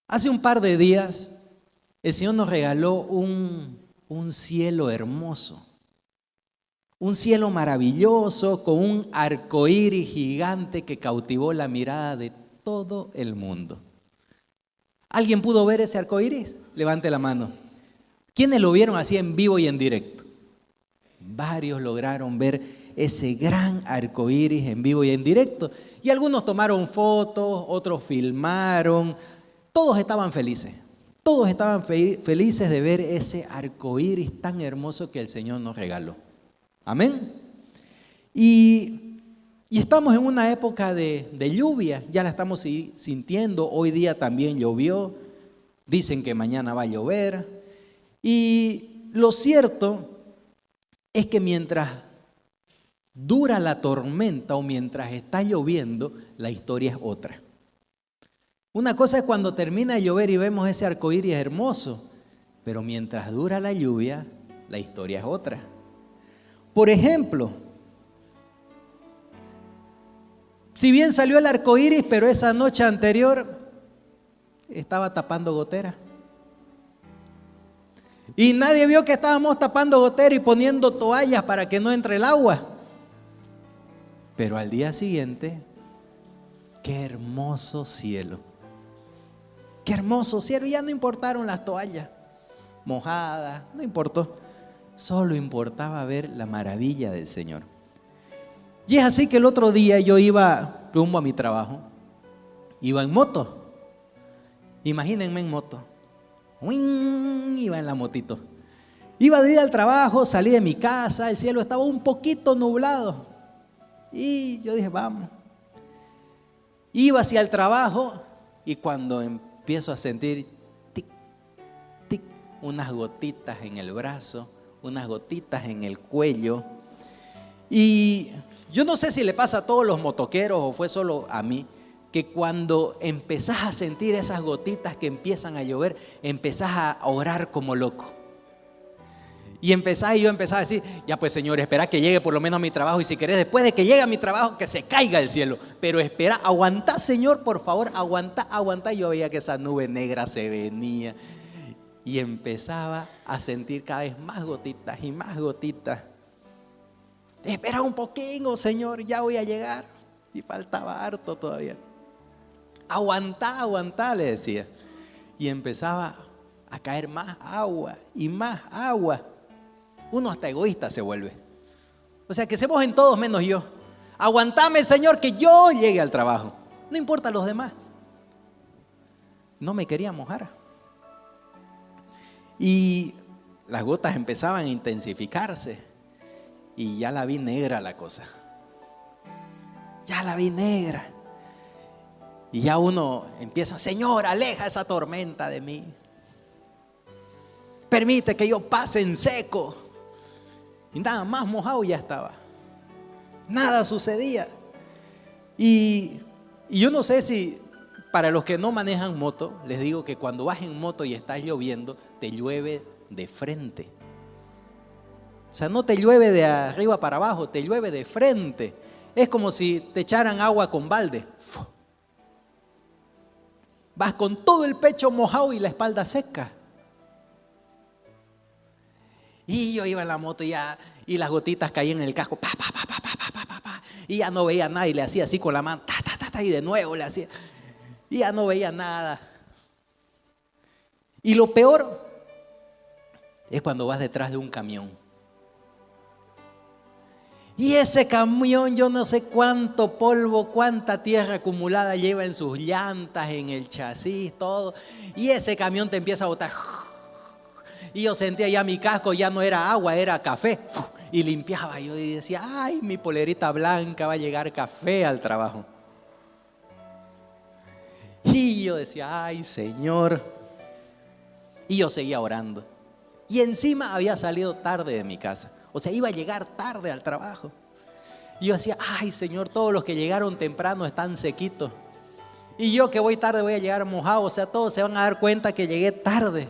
Hace un par de días el Señor nos regaló un cielo hermoso, un cielo maravilloso con un arcoíris gigante que cautivó la mirada de todo el mundo. ¿Alguien pudo ver ese arcoíris? Levante la mano. ¿Quiénes lo vieron así en vivo y en directo? Varios lograron ver ese gran arcoíris en vivo y en directo. Y algunos tomaron fotos, otros filmaron. Todos estaban felices. Todos estaban felices de ver ese arcoíris tan hermoso que el Señor nos regaló. Amén. Y estamos en una época de lluvia. Ya la estamos sintiendo. Hoy día también llovió. Dicen que mañana va a llover. Y lo cierto es que mientras dura la tormenta o mientras está lloviendo, la historia es otra. Una cosa es cuando termina de llover y vemos ese arcoíris hermoso, pero mientras dura la lluvia, la historia es otra. Por ejemplo, si bien salió el arcoíris, pero esa noche anterior estaba tapando gotera. Y nadie vio que estábamos tapando gotera y poniendo toallas para que no entre el agua. Pero al día siguiente, qué hermoso cielo. Qué hermoso cielo. Y ya no importaron las toallas mojadas, no importó. Solo importaba ver la maravilla del Señor. Y es así que el otro día yo iba rumbo a mi trabajo. Iba en moto. Imagínense en moto. Iba en la motito. Iba de ir al trabajo, salí de mi casa, el cielo estaba un poquito nublado. Y yo dije, vamos. Iba hacia el trabajo y cuando empiezo a sentir tic, tic, unas gotitas en el brazo, unas gotitas en el cuello. Y yo no sé si le pasa a todos los motoqueros o fue solo a mí, que cuando empezás a sentir esas gotitas que empiezan a llover, empezás a orar como loco. Y yo empezaba a decir, ya pues Señor, espera que llegue por lo menos a mi trabajo y si querés después de que llegue a mi trabajo que se caiga el cielo. Pero espera, aguantá Señor, por favor, aguantá. Y yo veía que esa nube negra se venía y empezaba a sentir cada vez más gotitas y más gotitas. Espera un poquito Señor, ya voy a llegar. Y faltaba harto todavía. Aguantá, le decía. Y empezaba a caer más agua y más agua. Uno hasta egoísta se vuelve. O sea, que se mojen todos menos yo. Aguantame, Señor, que yo llegue al trabajo. No importa los demás. No me quería mojar. Y las gotas empezaban a intensificarse. Y ya la vi negra la cosa. Ya la vi negra. Y ya uno empieza, Señor, aleja esa tormenta de mí. Permite que yo pase en seco. Y nada más mojado ya estaba. Nada sucedía. Y yo no sé si para los que no manejan moto, les digo que cuando vas en moto y está lloviendo, te llueve de frente. O sea, no te llueve de arriba para abajo, te llueve de frente. Es como si te echaran agua con balde. Vas con todo el pecho mojado y la espalda seca. Y yo iba en la moto y las gotitas caían en el casco. Y ya no veía nada y le hacía así con la mano. Y de nuevo le hacía. Y ya no veía nada. Y lo peor es cuando vas detrás de un camión. Y ese camión, yo no sé cuánto polvo, cuánta tierra acumulada lleva en sus llantas, en el chasis, todo. Y ese camión te empieza a botar. Y yo sentía ya mi casco, ya no era agua, era café. Y limpiaba yo y decía, ay, mi polerita blanca va a llegar café al trabajo. Y yo decía, ay, Señor. Y yo seguía orando. Y encima había salido tarde de mi casa. O sea, iba a llegar tarde al trabajo. Y yo decía, ay Señor, todos los que llegaron temprano están sequitos. Y yo que voy tarde voy a llegar mojado. O sea, todos se van a dar cuenta que llegué tarde.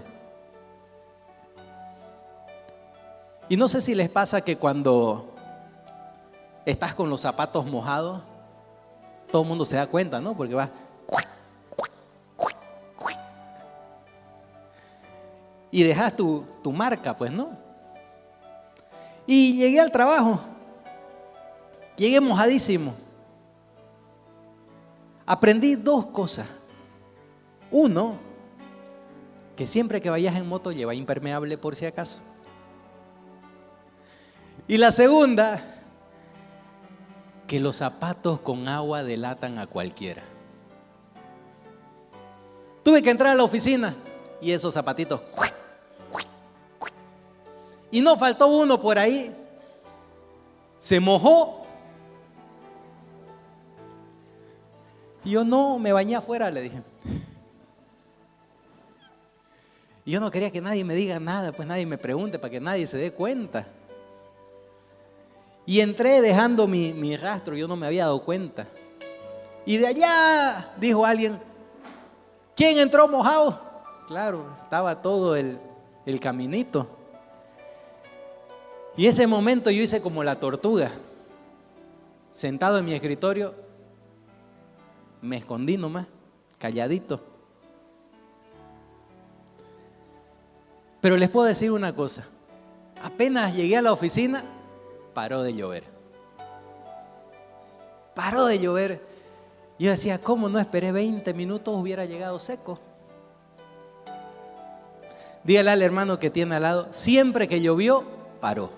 Y no sé si les pasa que cuando estás con los zapatos mojados, todo el mundo se da cuenta, ¿no? Porque vas. y dejas tu marca, pues, ¿no? Y llegué al trabajo, llegué mojadísimo. Aprendí dos cosas. Uno, que siempre que vayas en moto lleva impermeable por si acaso. Y la segunda, que los zapatos con agua delatan a cualquiera. Tuve que entrar a la oficina y esos zapatitos. Y no faltó uno por ahí. Se mojó. Y yo no, me bañé afuera, le dije. Y yo no quería que nadie me diga nada, pues nadie me pregunte, para que nadie se dé cuenta. Y entré dejando mi rastro, yo no me había dado cuenta. Y de allá dijo alguien, ¿quién entró mojado? Claro, estaba todo el caminito. Y ese momento yo hice como la tortuga. Sentado en mi escritorio, me escondí nomás, calladito. Pero les puedo decir una cosa. Apenas llegué a la oficina, paró de llover. Paró de llover. Yo decía, ¿cómo no esperé 20 minutos? Hubiera llegado seco. Dígale al hermano que tiene al lado, siempre que llovió, paró.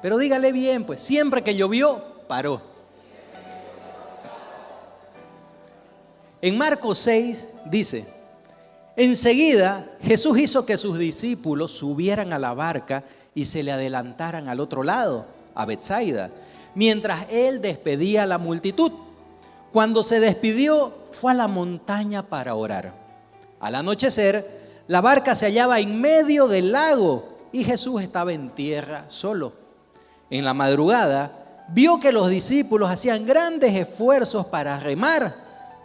Pero dígale bien, pues, siempre que llovió, paró. En Marcos 6 dice, enseguida Jesús hizo que sus discípulos subieran a la barca y se le adelantaran al otro lado, a Betsaida, mientras él despedía a la multitud. Cuando se despidió, fue a la montaña para orar. Al anochecer, la barca se hallaba en medio del lago y Jesús estaba en tierra solo. En la madrugada, vio que los discípulos hacían grandes esfuerzos para remar,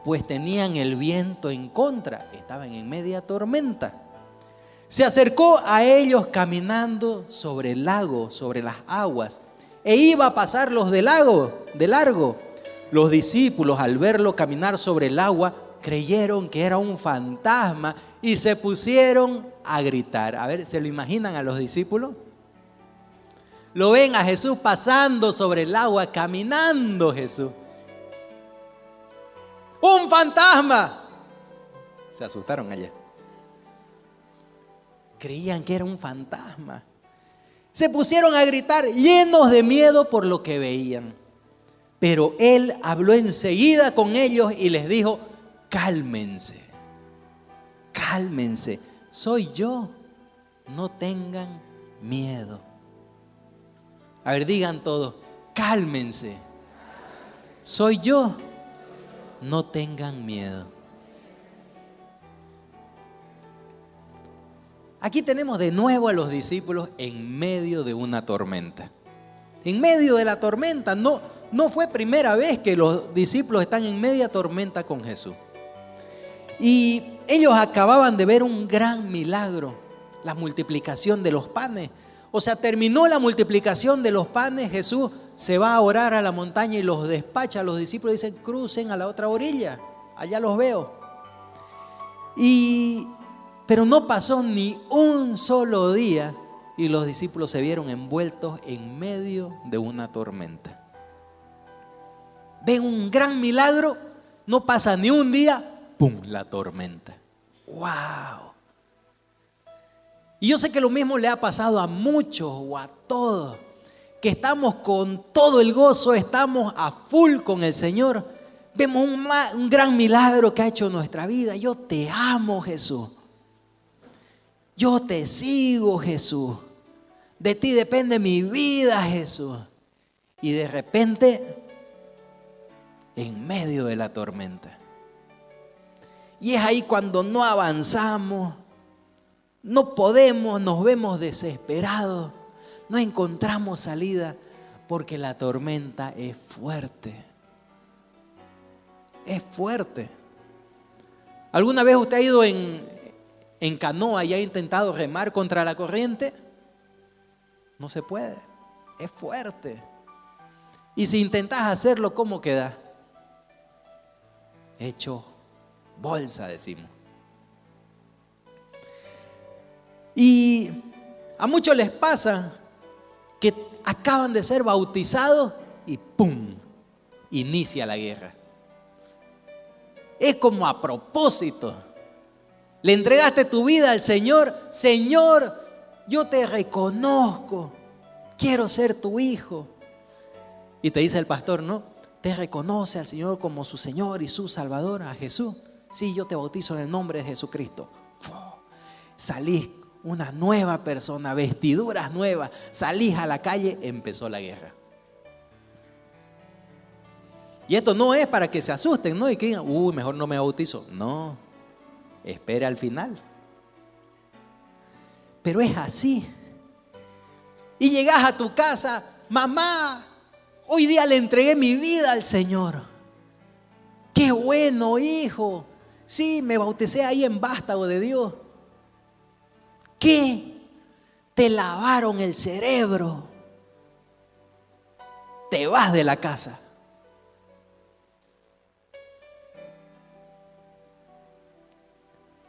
pues tenían el viento en contra, estaban en media tormenta. Se acercó a ellos caminando sobre el lago, sobre las aguas, e iba a pasarlos de largo. Los discípulos, al verlo caminar sobre el agua, creyeron que era un fantasma y se pusieron a gritar. A ver, ¿se lo imaginan a los discípulos? Lo ven a Jesús pasando sobre el agua, caminando Jesús. ¡Un fantasma! Se asustaron allá. Creían que era un fantasma. Se pusieron a gritar llenos de miedo por lo que veían. Pero él habló enseguida con ellos y les dijo, cálmense, cálmense, soy yo, no tengan miedo. A ver, digan todos, cálmense, soy yo, no tengan miedo. Aquí tenemos de nuevo a los discípulos en medio de una tormenta. En medio de la tormenta, no fue primera vez que los discípulos están en media tormenta con Jesús. Y ellos acababan de ver un gran milagro, la multiplicación de los panes. O sea, terminó la multiplicación de los panes, Jesús se va a orar a la montaña y los despacha. Los discípulos dicen, crucen a la otra orilla, allá los veo. Pero no pasó ni un solo día y los discípulos se vieron envueltos en medio de una tormenta. Ven un gran milagro, no pasa ni un día, ¡pum!, la tormenta. ¡Wow! Y yo sé que lo mismo le ha pasado a muchos o a todos, que estamos con todo el gozo, estamos a full con el Señor. Vemos un gran milagro que ha hecho en nuestra vida. Yo te amo, Jesús. Yo te sigo, Jesús. De ti depende mi vida, Jesús. Y de repente, en medio de la tormenta. Y es ahí cuando no avanzamos, no podemos, nos vemos desesperados, no encontramos salida porque la tormenta es fuerte. Es fuerte. ¿Alguna vez usted ha ido en canoa y ha intentado remar contra la corriente? No se puede, es fuerte. Y si intentas hacerlo, ¿cómo queda? Hecho bolsa, decimos. Y a muchos les pasa que acaban de ser bautizados y ¡pum! Inicia la guerra. Es como a propósito. Le entregaste tu vida al Señor. Señor, yo te reconozco. Quiero ser tu hijo. Y te dice el pastor, ¿no? Te reconoce al Señor como su Señor y su Salvador, a Jesús. Sí, yo te bautizo en el nombre de Jesucristo. Salís una nueva persona, vestiduras nuevas. Salís a la calle, empezó la guerra. Y esto no es para que se asusten, ¿no? Y que digan, mejor no me bautizo. No, espere al final. Pero es así. Y llegas a tu casa, mamá, hoy día le entregué mi vida al Señor. Qué bueno, hijo. Sí, me bauticé ahí en Vástago de Dios. ¿Qué? Te lavaron el cerebro. Te vas de la casa.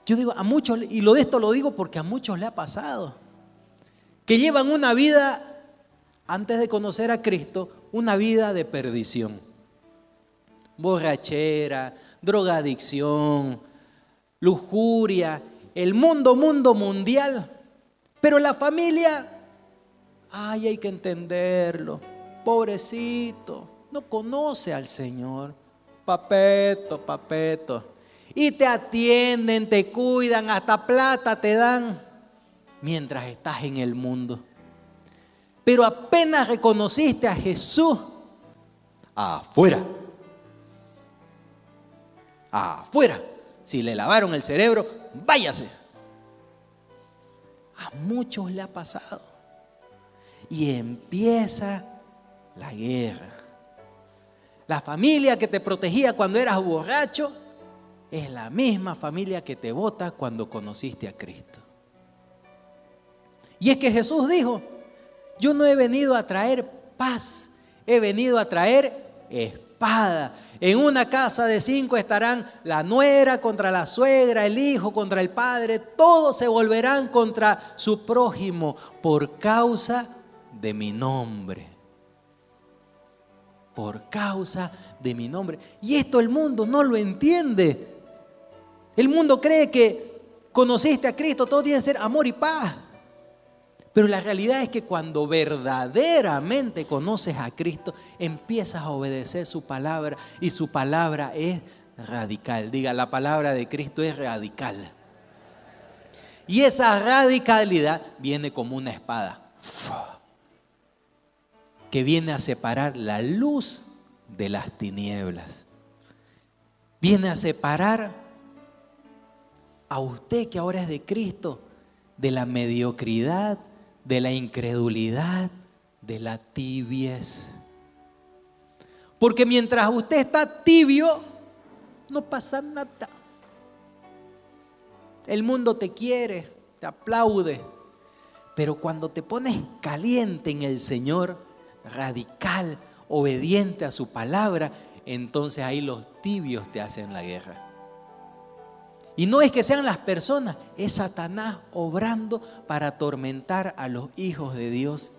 Yo digo, a muchos, y de esto lo digo porque a muchos le ha pasado, que llevan una vida, antes de conocer a Cristo, una vida de perdición. Borrachera, drogadicción, lujuria, el mundo mundial. Pero la familia, hay que entenderlo. Pobrecito, no conoce al Señor. Papeto. Y te atienden, te cuidan, hasta plata te dan mientras estás en el mundo. Pero apenas reconociste a Jesús, afuera. Si le lavaron el cerebro, váyase. A muchos le ha pasado. Y empieza la guerra. La familia que te protegía cuando eras borracho es la misma familia que te bota cuando conociste a Cristo. Y es que Jesús dijo, yo no he venido a traer paz, he venido a traer espada. En una casa de 5 estarán la nuera contra la suegra, el hijo contra el padre, todos se volverán contra su prójimo por causa de mi nombre. Por causa de mi nombre. Y esto el mundo no lo entiende. El mundo cree que conociste a Cristo, todo tiene que ser amor y paz. Pero la realidad es que cuando verdaderamente conoces a Cristo, empiezas a obedecer su palabra y su palabra es radical. Diga, la palabra de Cristo es radical. Y esa radicalidad viene como una espada que viene a separar la luz de las tinieblas. Viene a separar a usted que ahora es de Cristo, de la mediocridad, de la incredulidad, de la tibiez. Porque mientras usted está tibio, no pasa nada. El mundo te quiere, te aplaude. Pero cuando te pones caliente en el Señor, radical, obediente a su palabra, entonces ahí los tibios te hacen la guerra. Y no es que sean las personas, es Satanás obrando para atormentar a los hijos de Dios,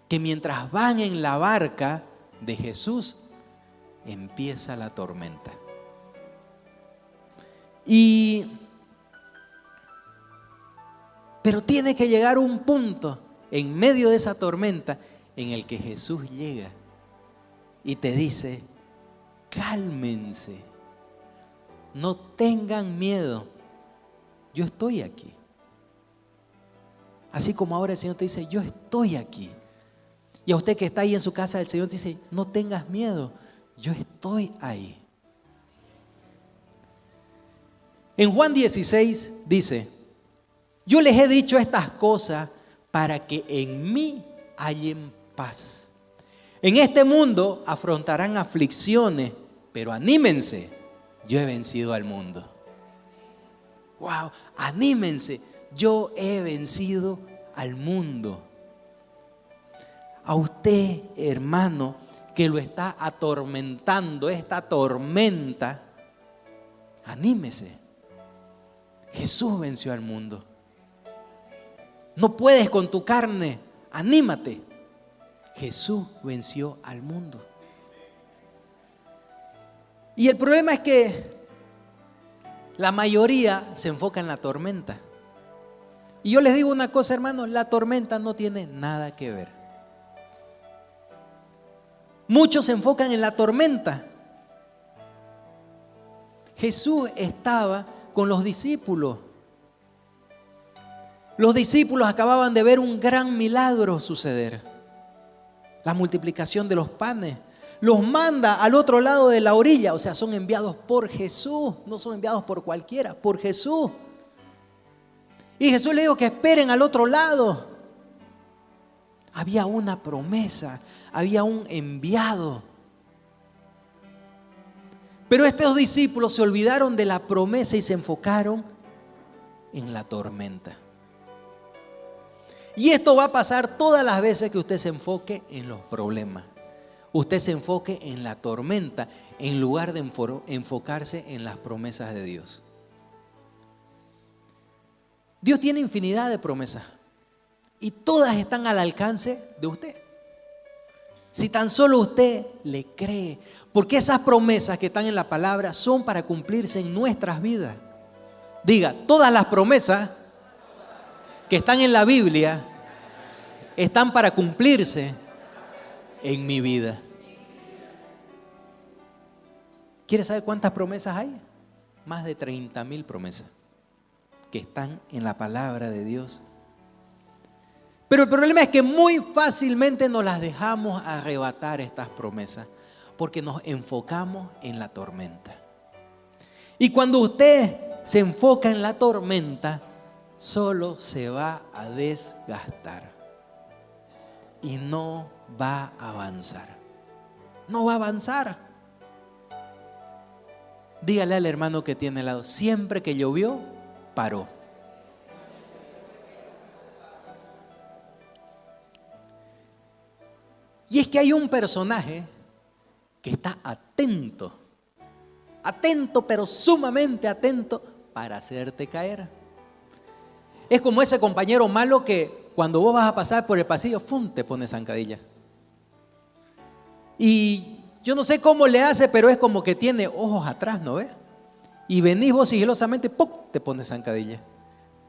que mientras van en la barca de Jesús, empieza la tormenta. Pero tiene que llegar un punto en medio de esa tormenta en el que Jesús llega y te dice, cálmense. No tengan miedo, yo estoy aquí. Así como ahora el Señor te dice, yo estoy aquí. Y a usted que está ahí en su casa, el Señor te dice, no tengas miedo, yo estoy ahí. En Juan 16 dice, yo les he dicho estas cosas para que en mí hallen paz. En este mundo afrontarán aflicciones, pero anímense. Yo he vencido al mundo. Wow, anímense. Yo he vencido al mundo. A usted, hermano, que lo está atormentando, esta tormenta, anímese. Jesús venció al mundo. No puedes con tu carne. Anímate. Jesús venció al mundo. Y el problema es que la mayoría se enfoca en la tormenta. Y yo les digo una cosa, hermanos, la tormenta no tiene nada que ver. Muchos se enfocan en la tormenta. Jesús estaba con los discípulos. Los discípulos acababan de ver un gran milagro suceder. La multiplicación de los panes. Los manda al otro lado de la orilla. O sea, son enviados por Jesús. No son enviados por cualquiera, por Jesús. Y Jesús le dijo que esperen al otro lado. Había una promesa. Había un enviado. Pero estos discípulos se olvidaron de la promesa y se enfocaron en la tormenta. Y esto va a pasar todas las veces que usted se enfoque en los problemas. Usted se enfoque en la tormenta en lugar de enfocarse en las promesas de Dios. Dios tiene infinidad de promesas y todas están al alcance de usted. Si tan solo usted le cree, porque esas promesas que están en la palabra son para cumplirse en nuestras vidas. Diga, todas las promesas que están en la Biblia están para cumplirse en mi vida. ¿Quiere saber cuántas promesas hay? Más de 30,000 promesas que están en la palabra de Dios. Pero el problema es que muy fácilmente nos las dejamos arrebatar estas promesas porque nos enfocamos en la tormenta. Y cuando usted se enfoca en la tormenta, solo se va a desgastar y no va a avanzar. No va a avanzar. Dígale al hermano que tiene al lado, siempre que llovió, paró. Y es que hay un personaje que está atento, pero sumamente atento para hacerte caer. Es como ese compañero malo que cuando vos vas a pasar por el pasillo, ¡fum!, te pone zancadilla. Y yo no sé cómo le hace, pero es como que tiene ojos atrás, ¿no ves? Y venís vos sigilosamente, ¡pum!, te pone zancadilla.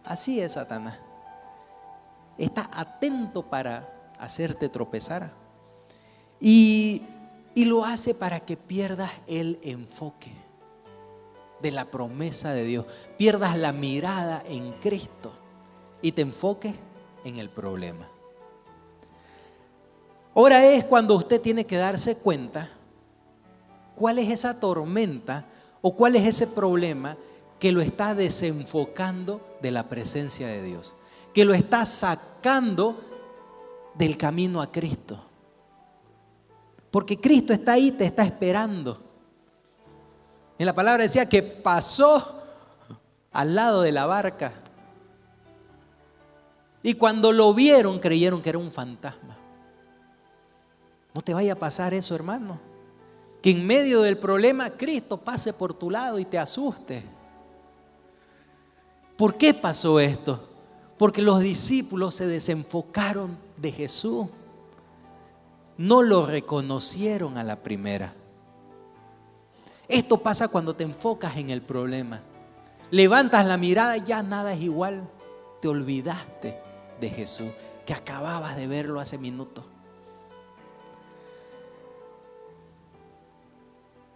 Así es Satanás. Está atento para hacerte tropezar. Y lo hace para que pierdas el enfoque de la promesa de Dios. Pierdas la mirada en Cristo y te enfoques en el problema. Ahora es cuando usted tiene que darse cuenta cuál es esa tormenta o cuál es ese problema que lo está desenfocando de la presencia de Dios, que lo está sacando del camino a Cristo. Porque Cristo está ahí, te está esperando. En la palabra decía que pasó al lado de la barca. Y cuando lo vieron, creyeron que era un fantasma. No te vaya a pasar eso, hermano. Que en medio del problema, Cristo pase por tu lado y te asuste. ¿Por qué pasó esto? Porque los discípulos se desenfocaron de Jesús. No lo reconocieron a la primera. Esto pasa cuando te enfocas en el problema. Levantas la mirada y ya nada es igual. Te olvidaste de Jesús, que acababas de verlo hace minutos.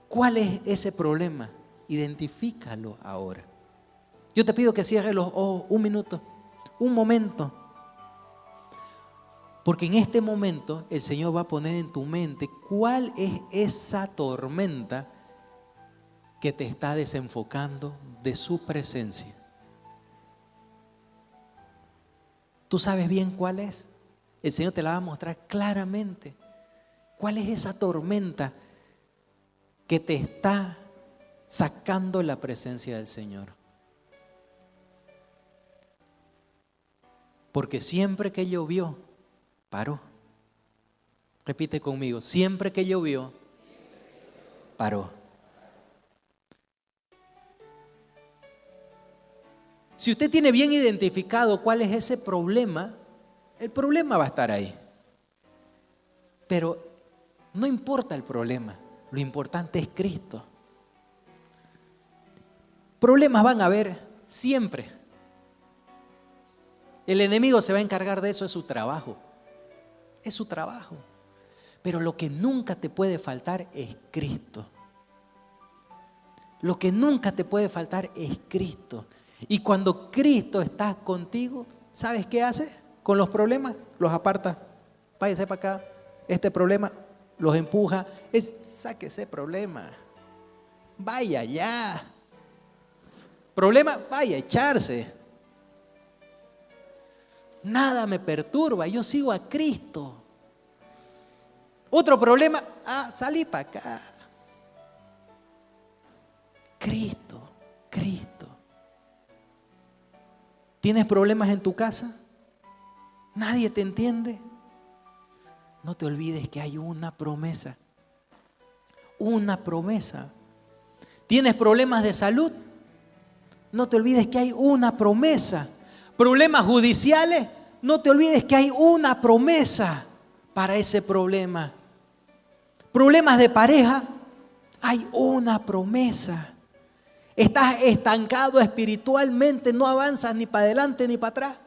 ¿Cuál es ese problema? Identifícalo ahora. Yo te pido que cierres los ojos un minuto, un momento. Porque en este momento el Señor va a poner en tu mente cuál es esa tormenta que te está desenfocando de su presencia. ¿Tú sabes bien cuál es? El Señor te la va a mostrar claramente. ¿Cuál es esa tormenta que te está sacando la presencia del Señor? Porque siempre que llovió, paró. Repite conmigo, siempre que llovió, paró. Si usted tiene bien identificado cuál es ese problema, el problema va a estar ahí. Pero no importa el problema, lo importante es Cristo. Problemas van a haber siempre. El enemigo se va a encargar de eso, es su trabajo. Es su trabajo. Pero lo que nunca te puede faltar es Cristo. Lo que nunca te puede faltar es Cristo. Y cuando Cristo está contigo, ¿sabes qué hace con los problemas? Los aparta. Váyase para acá. Este problema los empuja. Saque ese problema. Vaya allá. Problema, vaya a echarse. Nada me perturba. Yo sigo a Cristo. Otro problema, salí para acá. Cristo, Cristo. ¿Tienes problemas en tu casa? ¿Nadie te entiende? No te olvides que hay una promesa. Una promesa. ¿Tienes problemas de salud? No te olvides que hay una promesa. ¿Problemas judiciales? No te olvides que hay una promesa para ese problema. ¿Problemas de pareja? Hay una promesa. Estás estancado espiritualmente, no avanzas ni para adelante ni para atrás.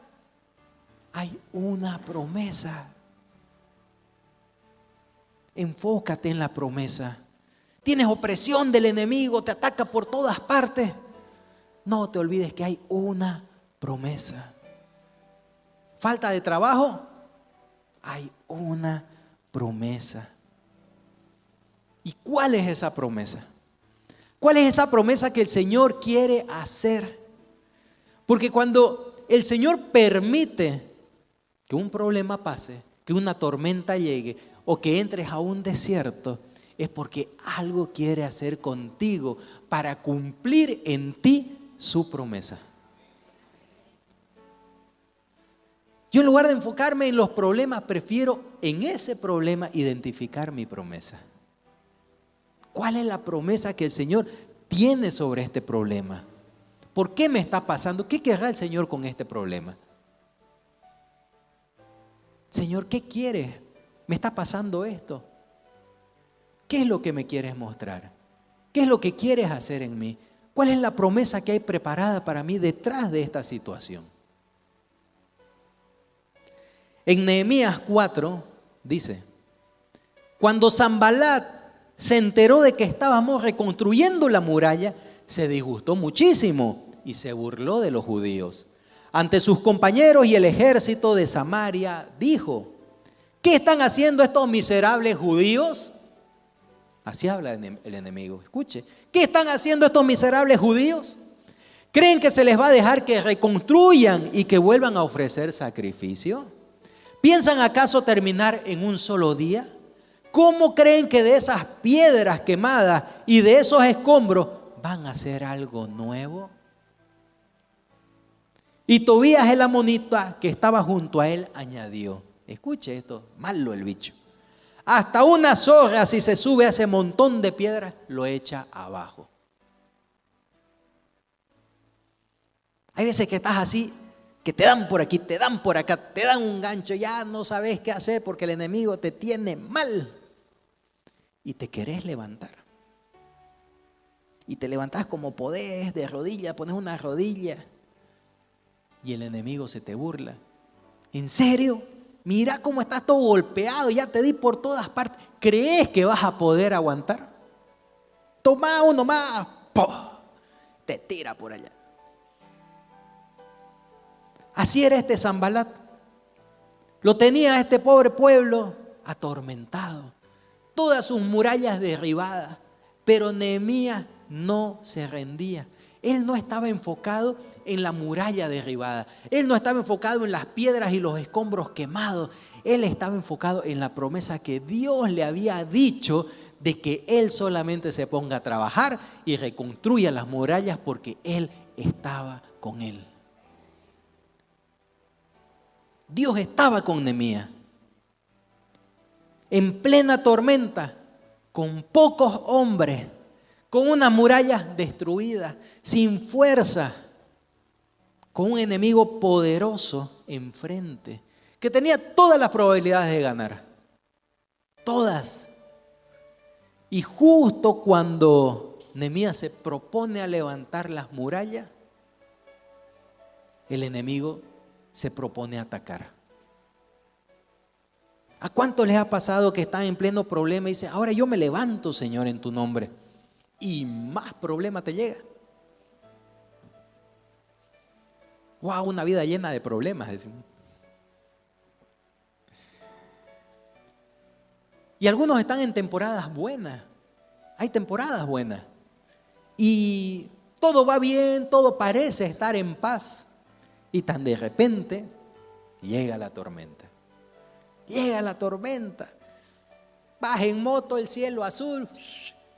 Hay una promesa. Enfócate en la promesa. Tienes opresión del enemigo, te ataca por todas partes. No te olvides que hay una promesa. Falta de trabajo, hay una promesa. ¿Y cuál es esa promesa? ¿Cuál es esa promesa que el Señor quiere hacer? Porque cuando el Señor permite que un problema pase, que una tormenta llegue o que entres a un desierto, es porque algo quiere hacer contigo para cumplir en ti su promesa. Yo en lugar de enfocarme en los problemas, prefiero en ese problema identificar mi promesa. ¿Cuál es la promesa que el Señor tiene sobre este problema? ¿Por qué me está pasando? ¿Qué querrá el Señor con este problema? Señor, ¿qué quieres? ¿Me está pasando esto? ¿Qué es lo que me quieres mostrar? ¿Qué es lo que quieres hacer en mí? ¿Cuál es la promesa que hay preparada para mí detrás de esta situación? En Nehemías 4 dice: cuando Sanbalat se enteró de que estábamos reconstruyendo la muralla, se disgustó muchísimo y se burló de los judíos. Ante sus compañeros y el ejército de Samaria, dijo: ¿qué están haciendo estos miserables judíos? Así habla el enemigo. Escuche, ¿qué están haciendo estos miserables judíos? ¿Creen que se les va a dejar que reconstruyan y que vuelvan a ofrecer sacrificio? ¿Piensan acaso terminar en un solo día? ¿Cómo creen que de esas piedras quemadas y de esos escombros van a hacer algo nuevo? Y Tobías el amonita, que estaba junto a él, añadió: escuche esto, malo el bicho. Hasta una zorra, si se sube a ese montón de piedras, lo echa abajo. Hay veces que estás así, que te dan por aquí, te dan por acá, te dan un gancho, ya no sabes qué hacer porque el enemigo te tiene mal. Y te querés levantar. Y te levantás como podés, de rodilla, pones una rodilla. Y el enemigo se te burla. ¿En serio? Mira cómo estás todo golpeado, ya te di por todas partes. ¿Crees que vas a poder aguantar? Toma uno más, ¡pum!, te tira por allá. Así era este Sanbalat. Lo tenía este pobre pueblo atormentado. Todas sus murallas derribadas. Pero Nehemías no se rendía. Él no estaba enfocado en la muralla derribada. Él no estaba enfocado en las piedras y los escombros quemados. Él estaba enfocado en la promesa que Dios le había dicho de que él solamente se ponga a trabajar y reconstruya las murallas porque él estaba con él. Dios estaba con Nehemías. En plena tormenta, con pocos hombres, con unas murallas destruidas, sin fuerza. con un enemigo poderoso enfrente, que tenía todas las probabilidades de ganar. Todas. Y justo cuando Nehemías se propone a levantar las murallas, el enemigo se propone a atacar. ¿A cuánto les ha pasado que están en pleno problema y dicen, ahora yo me levanto, Señor, en tu nombre? Y más problema te llega. ¡Wow! Una vida llena de problemas, decimos. Y algunos están en temporadas buenas. Hay temporadas buenas. Y todo va bien, todo parece estar en paz. Y tan de repente llega la tormenta. Llega la tormenta. Vas en moto, el cielo azul.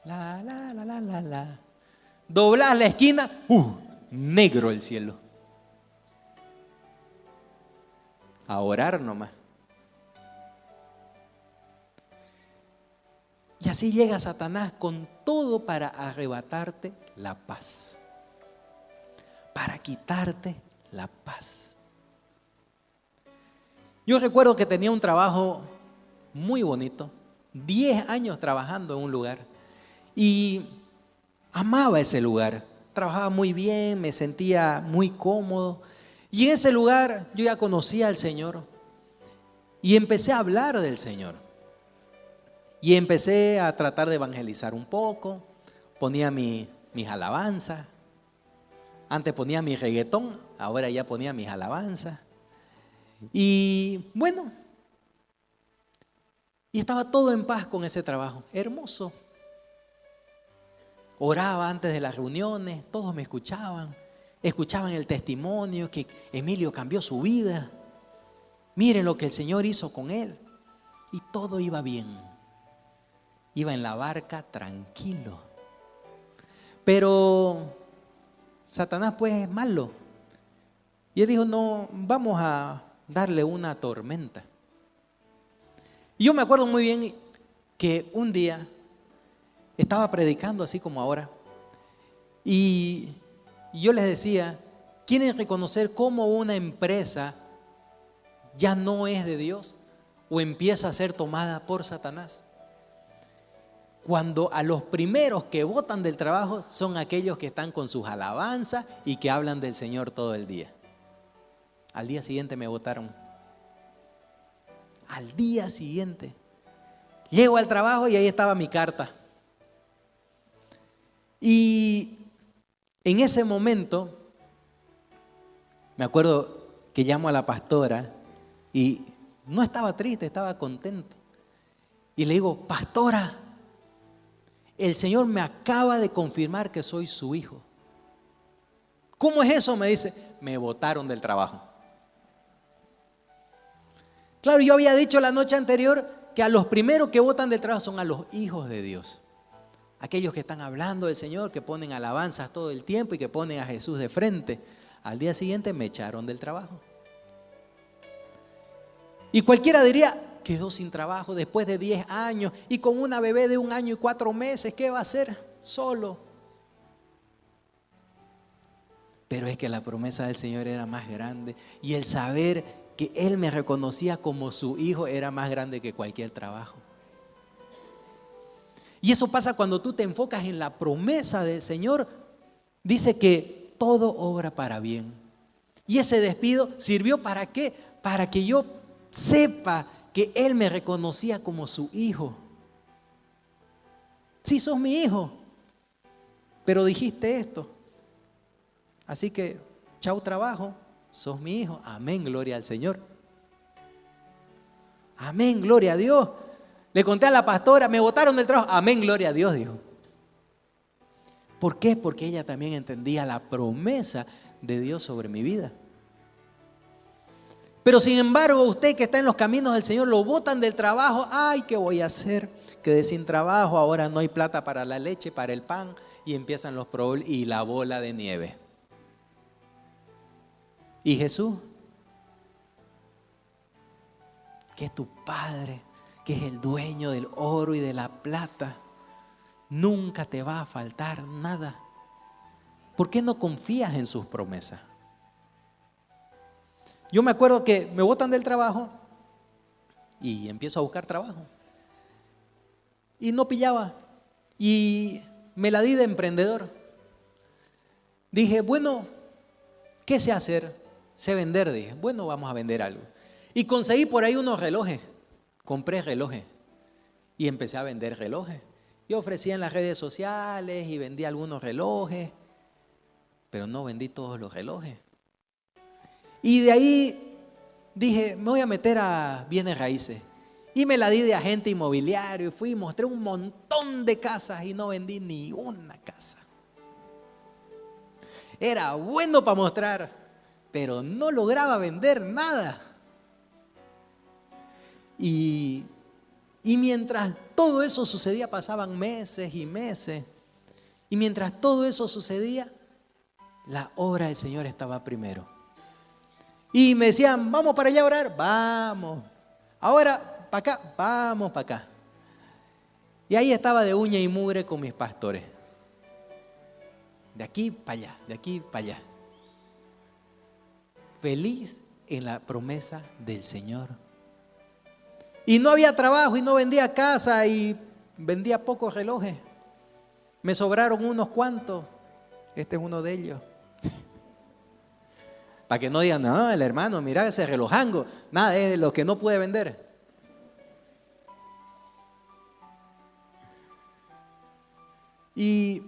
La, la, la, la, la, la. Doblás la esquina. Negro el cielo. A orar nomás. Y así llega Satanás con todo para arrebatarte la paz. Para quitarte la paz. Yo recuerdo que tenía un trabajo muy bonito. 10 años trabajando en un lugar. Y amaba ese lugar. Trabajaba muy bien, me sentía muy cómodo. Y en ese lugar yo ya conocía al Señor. Y empecé a hablar del Señor. Y empecé a tratar de evangelizar un poco. Ponía mis alabanzas. Antes ponía mi reggaetón, ahora ya ponía mis alabanzas. Y bueno, y estaba todo en paz con ese trabajo. Hermoso. Oraba antes de las reuniones, todos me escuchaban. Escuchaban el testimonio que Emilio cambió su vida. Miren lo que el Señor hizo con él. Y todo iba bien. Iba en la barca tranquilo. Pero Satanás pues es malo. Y él dijo, no, vamos a darle una tormenta. Y yo me acuerdo muy bien que un día estaba predicando así como ahora. Y yo les decía, ¿quieren reconocer cómo una empresa ya no es de Dios o empieza a ser tomada por Satanás? Cuando a los primeros que botan del trabajo son aquellos que están con sus alabanzas y que hablan del Señor todo el día. Al día siguiente me botaron. Al día siguiente. Llego al trabajo y ahí estaba mi carta. Y en ese momento, me acuerdo que llamo a la pastora y no estaba triste, estaba contento. Y le digo, pastora, el Señor me acaba de confirmar que soy su hijo. ¿Cómo es eso? Me dice, me botaron del trabajo. Claro, yo había dicho la noche anterior que a los primeros que botan del trabajo son a los hijos de Dios. Aquellos que están hablando del Señor, que ponen alabanzas todo el tiempo y que ponen a Jesús de frente. Al día siguiente me echaron del trabajo. Y cualquiera diría, quedó sin trabajo después de 10 años y con una bebé de 1 año y 4 meses, ¿qué va a hacer? Solo. Pero es que la promesa del Señor era más grande y el saber que Él me reconocía como su hijo era más grande que cualquier trabajo. Y eso pasa cuando tú te enfocas en la promesa del Señor. Dice que todo obra para bien. Y ese despido sirvió ¿para qué? Para que yo sepa que Él me reconocía como su hijo. Sí, sos mi hijo, pero dijiste esto. Así que, chau trabajo, sos mi hijo. Amén, gloria al Señor. Amén, gloria a Dios. Le conté a la pastora, me botaron del trabajo. Amén, gloria a Dios, dijo. ¿Por qué? Porque ella también entendía la promesa de Dios sobre mi vida. Pero sin embargo, usted que está en los caminos del Señor, lo botan del trabajo. Ay, ¿qué voy a hacer? Quedé sin trabajo, ahora no hay plata para la leche, para el pan. Y empiezan los problemas y la bola de nieve. ¿Y Jesús? Que es tu Padre, que es el dueño del oro y de la plata. Nunca te va a faltar nada. ¿Por qué no confías en sus promesas? Yo me acuerdo que me botan del trabajo y empiezo a buscar trabajo. Y no pillaba. Y me la di de emprendedor. Dije, bueno, ¿qué sé hacer? Sé vender, dije. Bueno, vamos a vender algo. Y conseguí por ahí unos relojes. Compré relojes. Y empecé a vender relojes. Yo ofrecía en las redes sociales y vendí algunos relojes. Pero no vendí todos los relojes. Y de ahí dije, me voy a meter a bienes raíces. Y me la di de agente inmobiliario y fui y mostré un montón de casas y no vendí ni una casa. Era bueno para mostrar, pero no lograba vender nada. Y mientras todo eso sucedía, pasaban meses y meses. Y mientras todo eso sucedía, la obra del Señor estaba primero. Y me decían, vamos para allá a orar, vamos. Ahora, para acá, vamos para acá. Y ahí estaba de uña y mugre con mis pastores. De aquí para allá, de aquí para allá. Feliz en la promesa del Señor. Y no había trabajo y no vendía casa y vendía pocos relojes. Me sobraron unos cuantos. Este es uno de ellos. Para que no digan, no, el hermano, mira ese relojango. Nada, es de lo que no pude vender. Y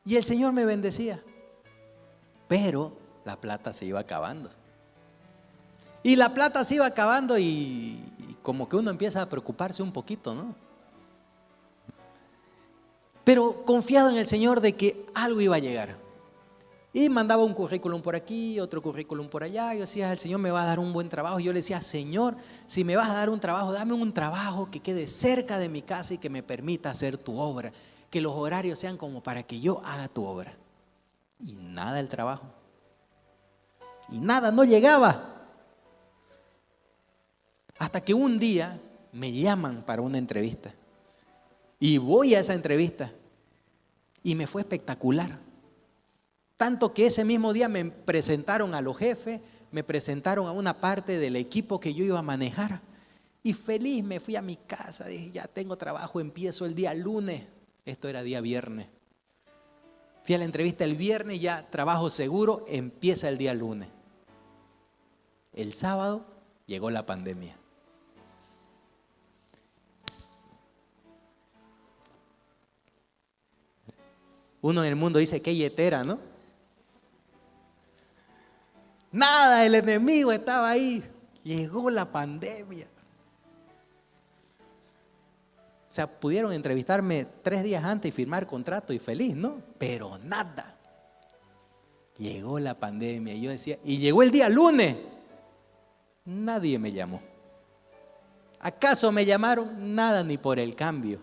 el Señor me bendecía. Pero la plata se iba acabando. Y la plata se iba acabando y como que uno empieza a preocuparse un poquito, ¿no? Pero confiado en el Señor de que algo iba a llegar. Y mandaba un currículum por aquí, otro currículum por allá. Yo decía, el Señor me va a dar un buen trabajo. Y yo le decía, Señor, si me vas a dar un trabajo, dame un trabajo que quede cerca de mi casa y que me permita hacer tu obra. Que los horarios sean como para que yo haga tu obra. Y nada el trabajo. Y nada, no llegaba. Hasta que un día me llaman para una entrevista. Y voy a esa entrevista. Y me fue espectacular. Tanto que ese mismo día me presentaron a los jefes, me presentaron a una parte del equipo que yo iba a manejar. Y feliz me fui a mi casa, dije, ya tengo trabajo, empiezo el día lunes. Esto era día viernes. Fui a la entrevista el viernes, ya trabajo seguro, empieza el día lunes. El sábado llegó la pandemia. Uno en el mundo dice, qué yetera, ¿no? Nada, el enemigo estaba ahí. Llegó la pandemia. O sea, pudieron entrevistarme 3 días antes y firmar contrato y feliz, ¿no? Pero nada. Llegó la pandemia y yo decía, y llegó el día lunes. Nadie me llamó. ¿Acaso me llamaron? Nada, ni por el cambio.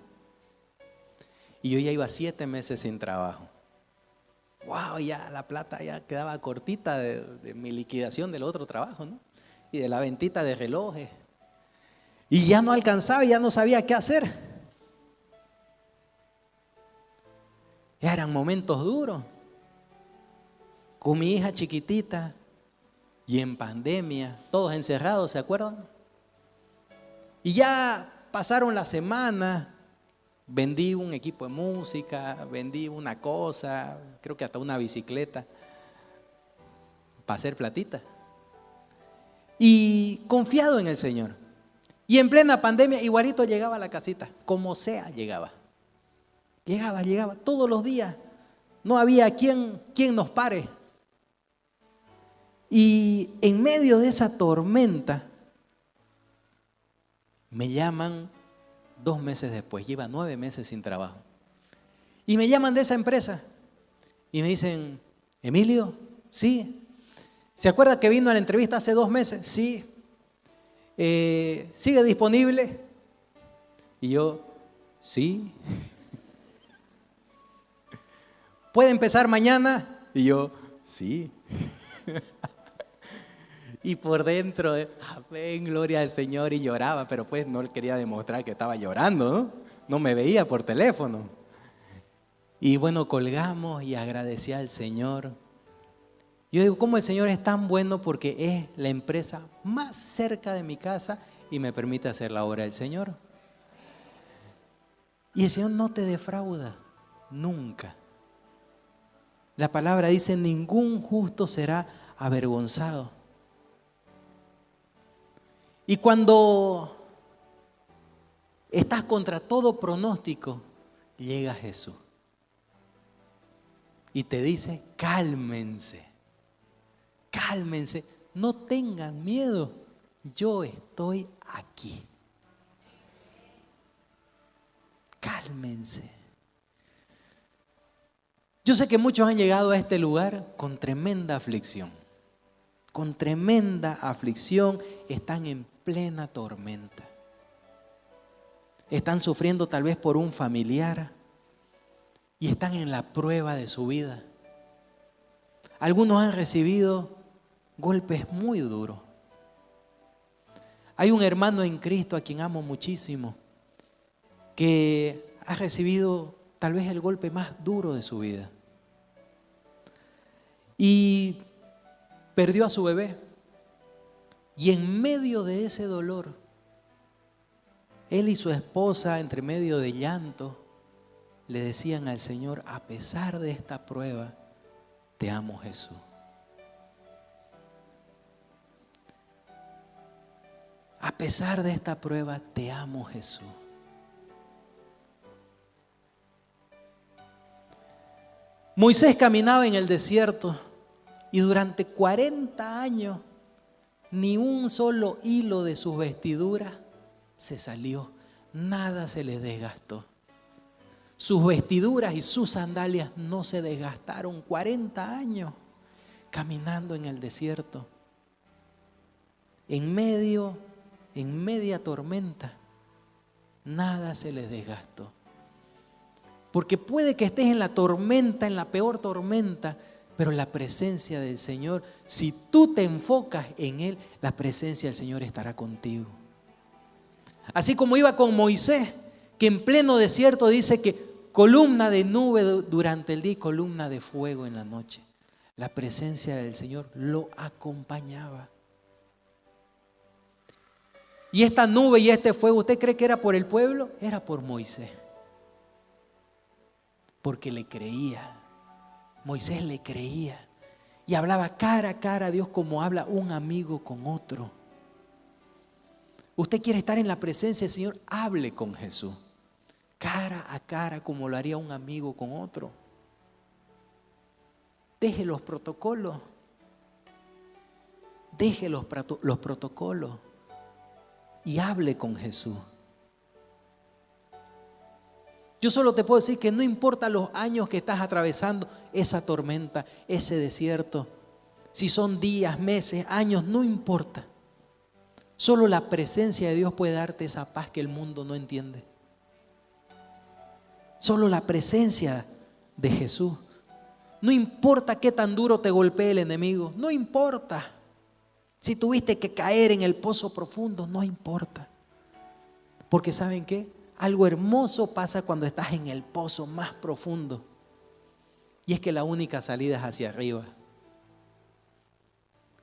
Y yo ya iba 7 meses sin trabajo. Wow, ya la plata ya quedaba cortita de mi liquidación del otro trabajo, ¿no? Y de la ventita de relojes. Y ya no alcanzaba, ya no sabía qué hacer. Ya eran momentos duros. Con mi hija chiquitita y en pandemia, todos encerrados, ¿se acuerdan? Y ya pasaron las semanas. Vendí un equipo de música, vendí una cosa, creo que hasta una bicicleta, para hacer platita. Y confiado en el Señor. Y en plena pandemia, igualito llegaba a la casita, como sea llegaba. Llegaba, todos los días. No había quien nos pare. Y en medio de esa tormenta, me llaman 2 meses después, lleva 9 meses sin trabajo. Y me llaman de esa empresa y me dicen, Emilio, sí. ¿Se acuerda que vino a la entrevista hace 2 meses? Sí. ¿Sigue disponible? Y yo, sí. ¿Puede empezar mañana? Y yo, sí. Y por dentro, amén, gloria al Señor, y lloraba, pero pues no quería demostrar que estaba llorando, ¿no? No me veía por teléfono. Y bueno, colgamos y agradecí al Señor. Yo digo, ¿cómo el Señor es tan bueno? Porque es la empresa más cerca de mi casa y me permite hacer la obra del Señor. Y el Señor no te defrauda, nunca. La palabra dice, ningún justo será avergonzado. Y cuando estás contra todo pronóstico, llega Jesús y te dice, cálmense, cálmense, no tengan miedo, yo estoy aquí. Cálmense. Yo sé que muchos han llegado a este lugar con tremenda aflicción. Con tremenda aflicción, están en plena tormenta. Están sufriendo tal vez por un familiar y están en la prueba de su vida. Algunos han recibido golpes muy duros. Hay un hermano en Cristo a quien amo muchísimo que ha recibido tal vez el golpe más duro de su vida. Y perdió a su bebé. Y en medio de ese dolor, él y su esposa, entre medio de llanto, le decían al Señor, a pesar de esta prueba, te amo, Jesús. A pesar de esta prueba, te amo, Jesús. Moisés caminaba en el desierto y durante 40 años ni un solo hilo de sus vestiduras se salió, nada se le desgastó. Sus vestiduras y sus sandalias no se desgastaron. 40 años caminando en el desierto, en media tormenta, nada se les desgastó. Porque puede que estés en la tormenta, en la peor tormenta, pero la presencia del Señor, si tú te enfocas en Él, la presencia del Señor estará contigo. Así como iba con Moisés, que en pleno desierto dice que columna de nube durante el día y columna de fuego en la noche. La presencia del Señor lo acompañaba. Y esta nube y este fuego, ¿usted cree que era por el pueblo? Era por Moisés. Porque le creía. Moisés le creía. Y hablaba cara a cara a Dios como habla un amigo con otro. Usted quiere estar en la presencia del Señor, hable con Jesús. Cara a cara como lo haría un amigo con otro. Deje los protocolos. Deje los protocolos. Y hable con Jesús. Yo solo te puedo decir que no importa los años que estás atravesando esa tormenta, ese desierto, si son días, meses, años, no importa. Solo la presencia de Dios puede darte esa paz que el mundo no entiende. Solo la presencia de Jesús. No importa qué tan duro te golpee el enemigo, no importa. Si tuviste que caer en el pozo profundo, no importa. Porque ¿saben qué? Algo hermoso pasa cuando estás en el pozo más profundo. Y es que la única salida es hacia arriba.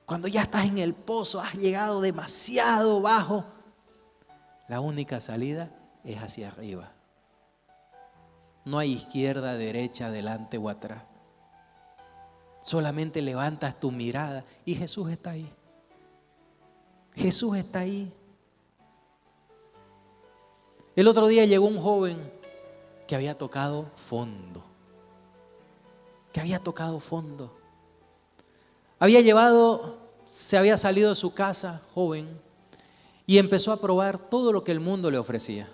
Cuando ya estás en el pozo, has llegado demasiado bajo, la única salida es hacia arriba. No hay izquierda, derecha, adelante o atrás. Solamente levantas tu mirada y Jesús está ahí. Jesús está ahí. El otro día llegó un joven que había tocado fondo. Que había tocado fondo. Se había salido de su casa, joven, y empezó a probar todo lo que el mundo le ofrecía.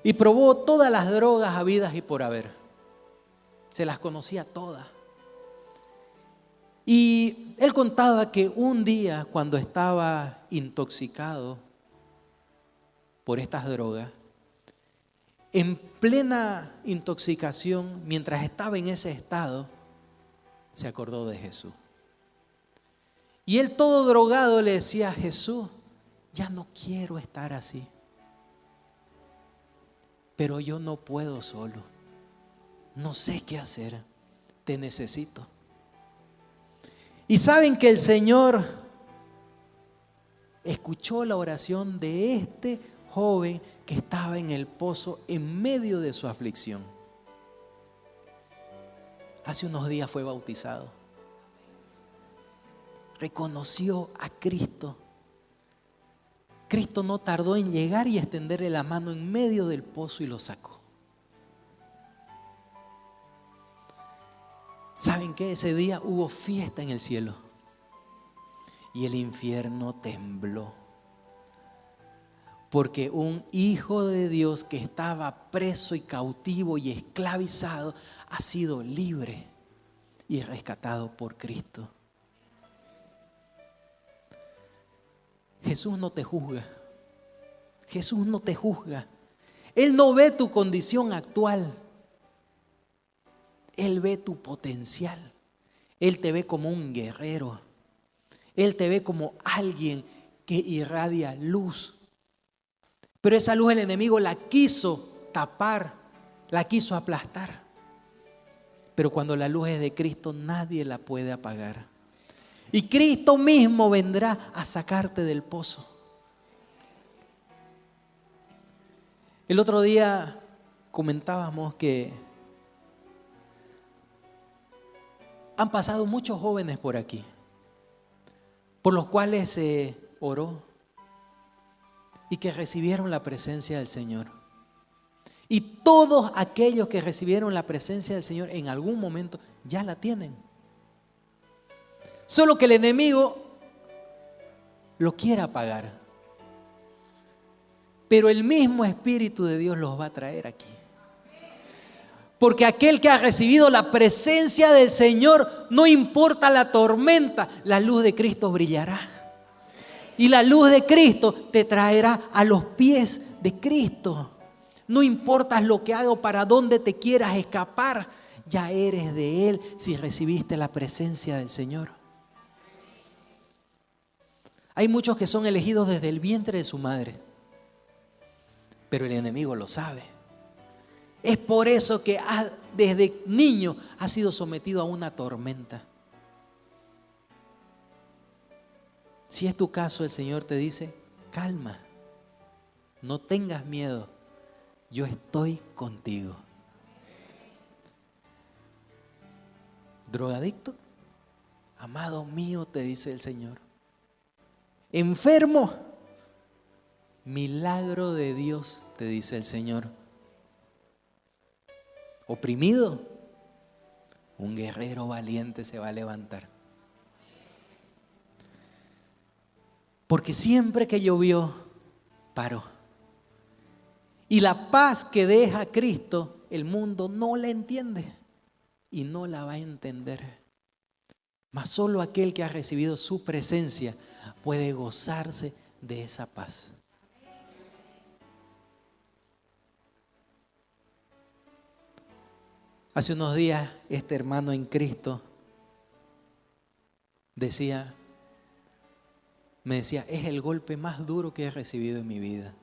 Y probó todas las drogas habidas y por haber. Se las conocía todas. Y él contaba que un día, cuando estaba intoxicado por estas drogas, en plena intoxicación, mientras estaba en ese estado, se acordó de Jesús. Y él todo drogado le decía: Jesús, ya no quiero estar así. Pero yo no puedo solo. No sé qué hacer. Te necesito. Y saben que el Señor escuchó la oración de este joven que estaba en el pozo en medio de su aflicción. Hace unos días fue bautizado. Reconoció a Cristo. Cristo no tardó en llegar y extenderle la mano en medio del pozo y lo sacó. ¿Saben qué? Ese día hubo fiesta en el cielo y el infierno tembló. Porque un hijo de Dios que estaba preso y cautivo y esclavizado ha sido libre y rescatado por Cristo. Jesús no te juzga. Jesús no te juzga. Él no ve tu condición actual. Él ve tu potencial. Él te ve como un guerrero. Él te ve como alguien que irradia luz. Pero esa luz el enemigo la quiso tapar, la quiso aplastar. Pero cuando la luz es de Cristo, nadie la puede apagar. Y Cristo mismo vendrá a sacarte del pozo. El otro día comentábamos que han pasado muchos jóvenes por aquí, por los cuales se oró y que recibieron la presencia del Señor. Y todos aquellos que recibieron la presencia del Señor en algún momento ya la tienen. Solo que el enemigo lo quiere apagar. Pero el mismo Espíritu de Dios los va a traer aquí. Porque aquel que ha recibido la presencia del Señor, no importa la tormenta, la luz de Cristo brillará. Y la luz de Cristo te traerá a los pies de Cristo. No importa lo que haga o para dónde te quieras escapar, ya eres de Él si recibiste la presencia del Señor. Hay muchos que son elegidos desde el vientre de su madre, pero el enemigo lo sabe. Es por eso que desde niño ha sido sometido a una tormenta. Si es tu caso, el Señor te dice, calma, no tengas miedo, yo estoy contigo. Drogadicto, amado mío, te dice el Señor. Enfermo, milagro de Dios, te dice el Señor. Oprimido, un guerrero valiente se va a levantar. Porque siempre que llovió, paró. Y la paz que deja Cristo, el mundo no la entiende y no la va a entender. Mas solo aquel que ha recibido su presencia puede gozarse de esa paz. Hace unos días este hermano en Cristo me decía, es el golpe más duro que he recibido en mi vida.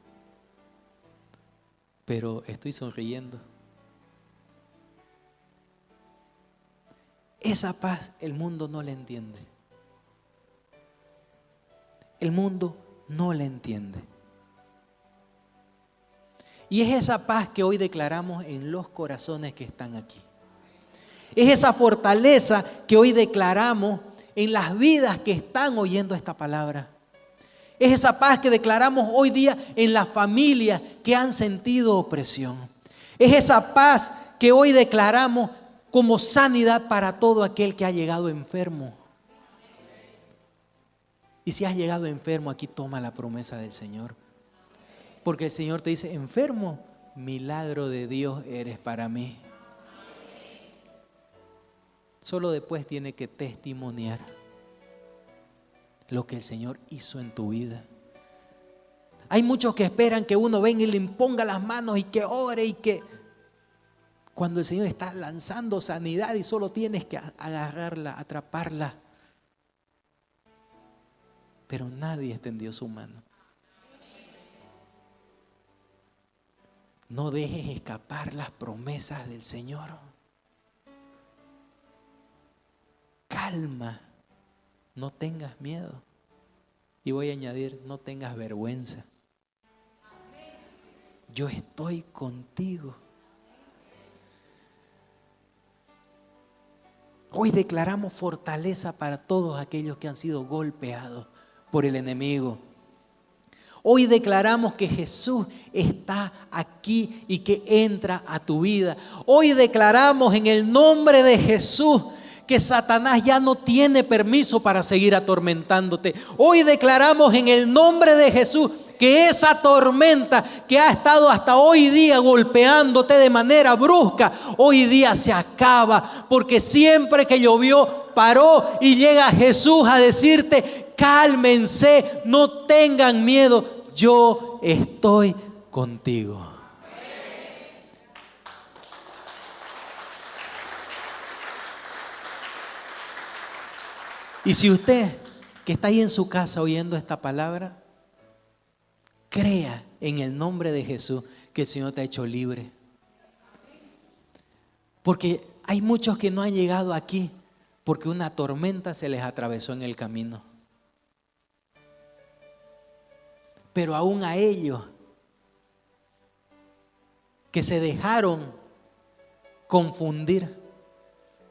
Pero estoy sonriendo. Esa paz el mundo no la entiende. El mundo no la entiende. Y es esa paz que hoy declaramos en los corazones que están aquí. Es esa fortaleza que hoy declaramos en las vidas que están oyendo esta palabra. Es esa paz que declaramos hoy día en las familias que han sentido opresión. Es esa paz que hoy declaramos como sanidad para todo aquel que ha llegado enfermo. Y si has llegado enfermo, aquí toma la promesa del Señor. Porque el Señor te dice, enfermo, milagro de Dios eres para mí. Solo después tiene que testimoniar lo que el Señor hizo en tu vida. Hay muchos que esperan que uno venga y le imponga las manos y que ore y que... Cuando el Señor está lanzando sanidad y solo tienes que agarrarla, atraparla. Pero nadie extendió su mano. No dejes escapar las promesas del Señor. Calma, no tengas miedo. Y voy a añadir, no tengas vergüenza. Yo estoy contigo. Hoy declaramos fortaleza para todos aquellos que han sido golpeados por el enemigo. Hoy declaramos que Jesús está aquí y que entra a tu vida. Hoy declaramos en el nombre de Jesús que Satanás ya no tiene permiso para seguir atormentándote. Hoy declaramos en el nombre de Jesús que esa tormenta que ha estado hasta hoy día golpeándote de manera brusca, hoy día se acaba, porque siempre que llovió paró y llega Jesús a decirte: cálmense, no tengan miedo, yo estoy contigo. Y si usted que está ahí en su casa oyendo esta palabra, crea en el nombre de Jesús que el Señor te ha hecho libre. Porque hay muchos que no han llegado aquí porque una tormenta se les atravesó en el camino. Pero aún a ellos que se dejaron confundir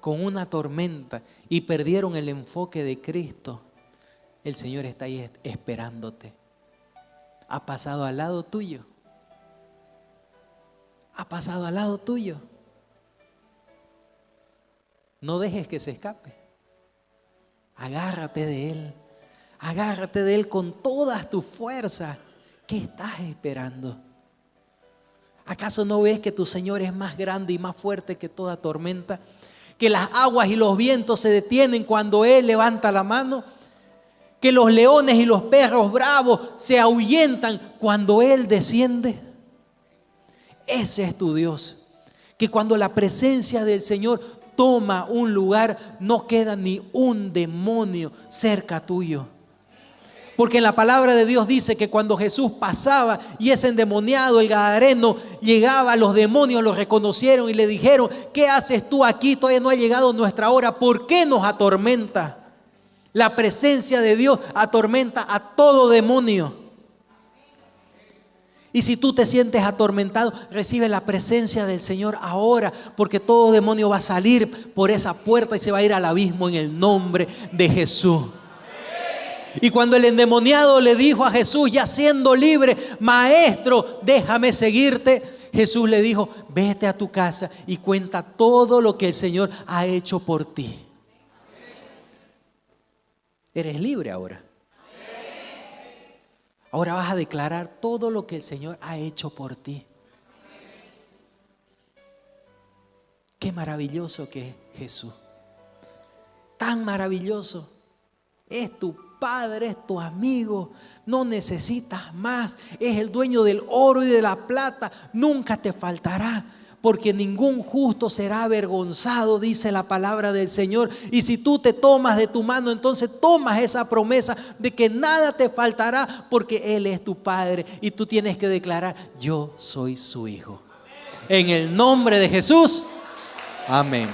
con una tormenta y perdieron el enfoque de Cristo, el Señor está ahí esperándote. Ha pasado al lado tuyo. Ha pasado al lado tuyo. No dejes que se escape. Agárrate de Él. Agárrate de Él con todas tus fuerzas. ¿Qué estás esperando? ¿Acaso no ves que tu Señor es más grande y más fuerte que toda tormenta? Que las aguas y los vientos se detienen cuando Él levanta la mano. Que los leones y los perros bravos se ahuyentan cuando Él desciende. Ese es tu Dios. Que cuando la presencia del Señor toma un lugar, no queda ni un demonio cerca tuyo. Porque en la palabra de Dios dice que cuando Jesús pasaba y ese endemoniado, el gadareno, llegaba, los demonios lo reconocieron y le dijeron: ¿qué haces tú aquí? Todavía no ha llegado nuestra hora. ¿Por qué nos atormenta? La presencia de Dios atormenta a todo demonio. Y si tú te sientes atormentado, recibe la presencia del Señor ahora, porque todo demonio va a salir por esa puerta y se va a ir al abismo en el nombre de Jesús. Y cuando el endemoniado le dijo a Jesús, ya siendo libre: Maestro, déjame seguirte, Jesús le dijo: vete a tu casa y cuenta todo lo que el Señor ha hecho por ti. Eres libre ahora. Ahora vas a declarar todo lo que el Señor ha hecho por ti. Qué maravilloso que es Jesús. Tan maravilloso. Es tu Padre, es tu amigo. No necesitas más. Es el dueño del oro y de la plata. Nunca te faltará. Porque ningún justo será avergonzado, dice la palabra del Señor. Y si tú te tomas de tu mano, entonces tomas esa promesa de que nada te faltará, porque Él es tu Padre. Y tú tienes que declarar: yo soy su hijo. En el nombre de Jesús. Amén.